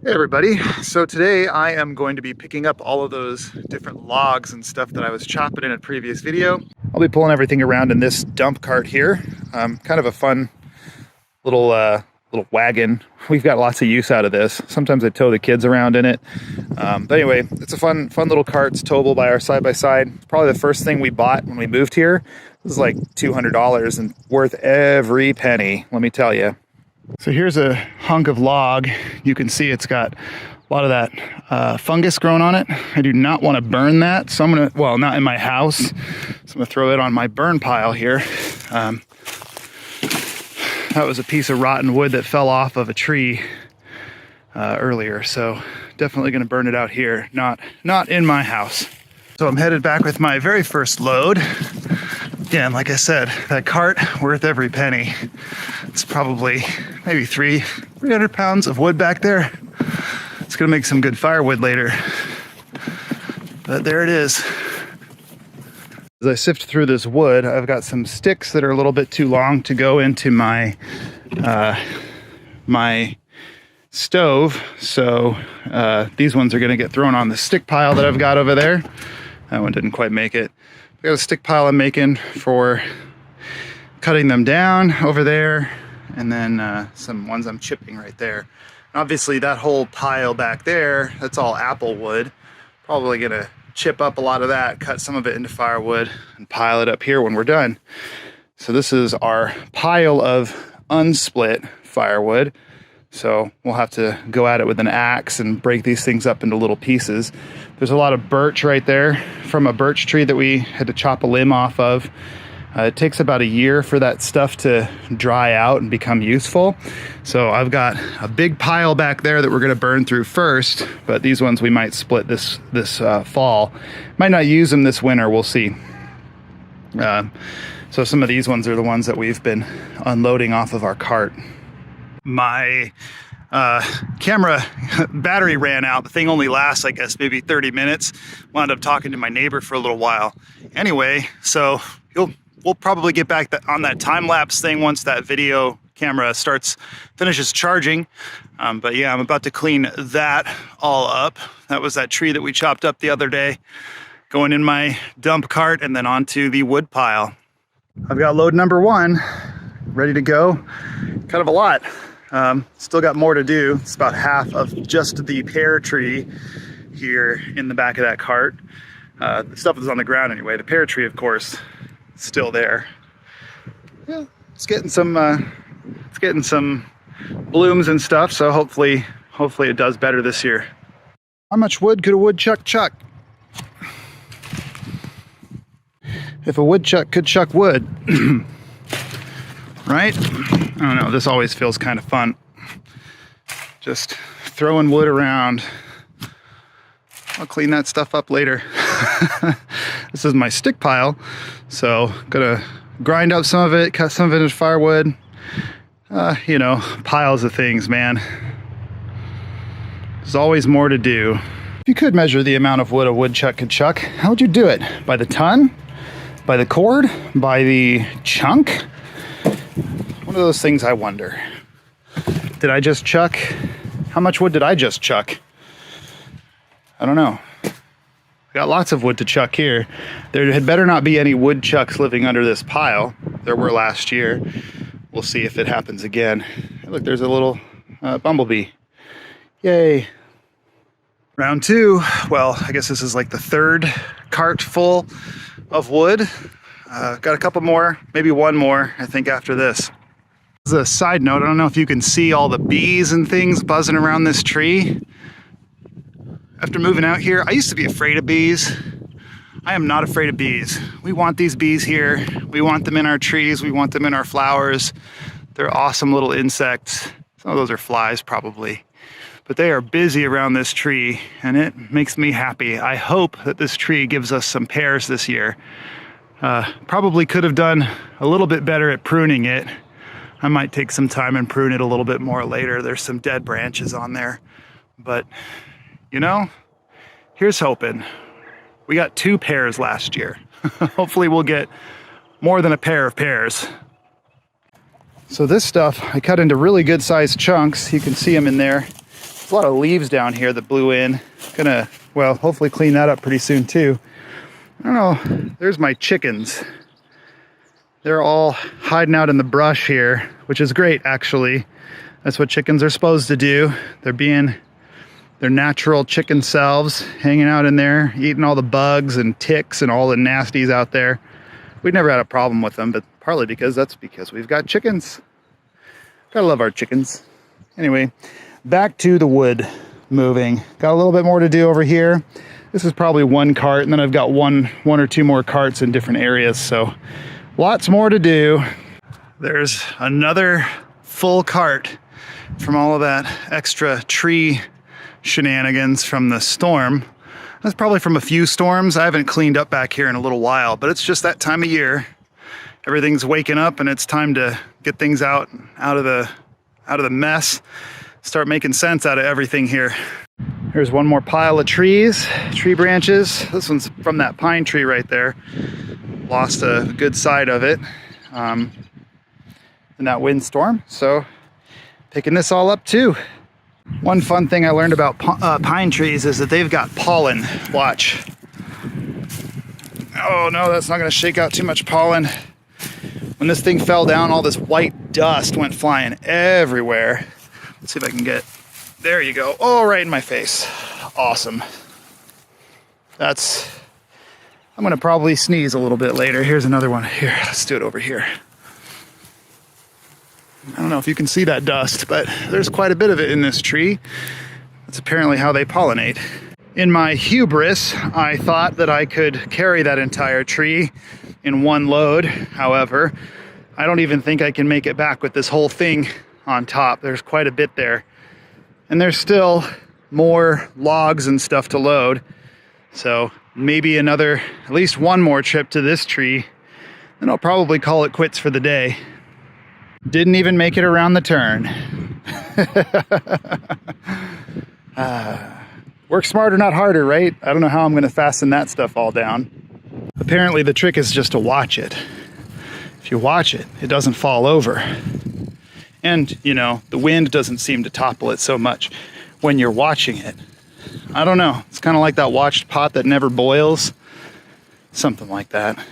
Hey everybody, so today I am going to be picking up all of those different logs and stuff that I was chopping in a previous video. I'll be pulling everything around in this dump cart here. Kind of a fun little wagon. We've got lots of use out of this. Sometimes I tow the kids around in it. But anyway, it's a fun little cart. It's towable by our side-by-side. It's probably the first thing we bought when we moved here. This is like $200 and worth every penny, let me tell you. So here's a hunk of log. You can see it's got a lot of that fungus growing on it. I do not want to burn that, so I'm gonna, well, not in my house, so I'm gonna throw it on my burn pile here. That was a piece of rotten wood that fell off of a tree earlier, so definitely gonna burn it out here, not in my house. So I'm headed back with my very first load. Again, like I said, that cart worth every penny. It's probably maybe 300 pounds of wood back there. It's gonna make some good firewood later. But there it is. As I sift through this wood, I've got some sticks that are a little bit too long to go into my my stove. So these ones are gonna get thrown on the stick pile that I've got over there. That one didn't quite make it. I got a stick pile I'm making for cutting them down over there, and then some ones I'm chipping right there. And obviously that whole pile back there, that's all apple wood. Probably gonna chip up a lot of that, cut some of it into firewood, and pile it up here when we're done. So this is our pile of unsplit firewood. So we'll have to go at it with an axe and break these things up into little pieces. There's a lot of birch right there from a birch tree that we had to chop a limb off of. It takes about a year for that stuff to dry out and become useful. So I've got a big pile back there that we're gonna burn through first, but these ones we might split this fall. Might not use them this winter, we'll see. So some of these ones are the ones that we've been unloading off of our cart. My camera battery ran out. The thing only lasts, I guess, maybe 30 minutes. Wound up talking to my neighbor for a little while. Anyway, so we'll probably get back on that time-lapse thing once that video camera finishes charging. But yeah, I'm about to clean that all up. That was that tree that we chopped up the other day, going in my dump cart and then onto the wood pile. I've got load number 1 ready to go. Kind of a lot. Still got more to do. It's about half of just the pear tree here in the back of that cart. The stuff is on the ground anyway. The pear tree, of course, still there. Yeah, it's getting some blooms and stuff. So hopefully it does better this year. How much wood could a woodchuck chuck? If a woodchuck could chuck wood, right? I don't know, this always feels kind of fun. Just throwing wood around. I'll clean that stuff up later. This is my stick pile, so gonna grind up some of it, cut some of it into firewood. You know, piles of things, man. There's always more to do. If you could measure the amount of wood a woodchuck could chuck, how would you do it? By the ton? By the cord? By the chunk? One of those things I wonder. Did I just chuck? How much wood did I just chuck? I don't know. Got lots of wood to chuck here. There had better not be any woodchucks living under this pile. There were last year. We'll see if it happens again. Look, there's a little bumblebee. Yay. Round 2. Well, I guess this is like the 3rd cart full of wood. Got a couple more, maybe one more, I think, after this. As a side note, I don't know if you can see all the bees and things buzzing around this tree. After moving out here, I used to be afraid of bees. I am not afraid of bees. We want these bees here. We want them in our trees. We want them in our flowers. They're awesome little insects. Some of those are flies probably. But they are busy around this tree and it makes me happy. I hope that this tree gives us some pears this year. Probably could have done a little bit better at pruning it. I might take some time and prune it a little bit more later. There's some dead branches on there. But, you know, here's hoping. We got 2 pears last year. Hopefully we'll get more than a pair of pears. So this stuff I cut into really good sized chunks. You can see them in there. There's a lot of leaves down here that blew in. Gonna, well, hopefully clean that up pretty soon too. I don't know, there's my chickens. They're all hiding out in the brush here, which is great actually. That's what chickens are supposed to do. They're being their natural chicken selves, hanging out in there, eating all the bugs and ticks and all the nasties out there. We've never had a problem with them, but partly because we've got chickens. Gotta love our chickens. Anyway, back to the wood moving. Got a little bit more to do over here. This is probably one cart, and then I've got one or two more carts in different areas, so lots more to do. There's another full cart from all of that extra tree shenanigans from the storm. That's probably from a few storms. I haven't cleaned up back here in a little while, but it's just that time of year. Everything's waking up and it's time to get things out of the mess. Start making sense out of everything here. Here's one more pile of trees, tree branches. This one's from that pine tree right there. Lost a good side of it in that windstorm. So picking this all up too. One fun thing I learned about pine trees is that they've got pollen. Watch. Oh no, that's not gonna shake out too much pollen. When this thing fell down, all this white dust went flying everywhere. Let's see if I can get, there you go. Oh, right in my face. Awesome. I'm gonna probably sneeze a little bit later. Here's another one. Here, let's do it over here. I don't know if you can see that dust, but there's quite a bit of it in this tree. That's apparently how they pollinate. In my hubris, I thought that I could carry that entire tree in one load. However, I don't even think I can make it back with this whole thing on top. There's quite a bit there. And there's still more logs and stuff to load. So maybe at least one more trip to this tree, and I'll probably call it quits for the day. Didn't even make it around the turn. Work smarter, not harder, right? I don't know how I'm going to fasten that stuff all down. Apparently the trick is just to watch it. If you watch it, it doesn't fall over. And, you know, the wind doesn't seem to topple it so much when you're watching it. I don't know. It's kind of like that watched pot that never boils. Something like that.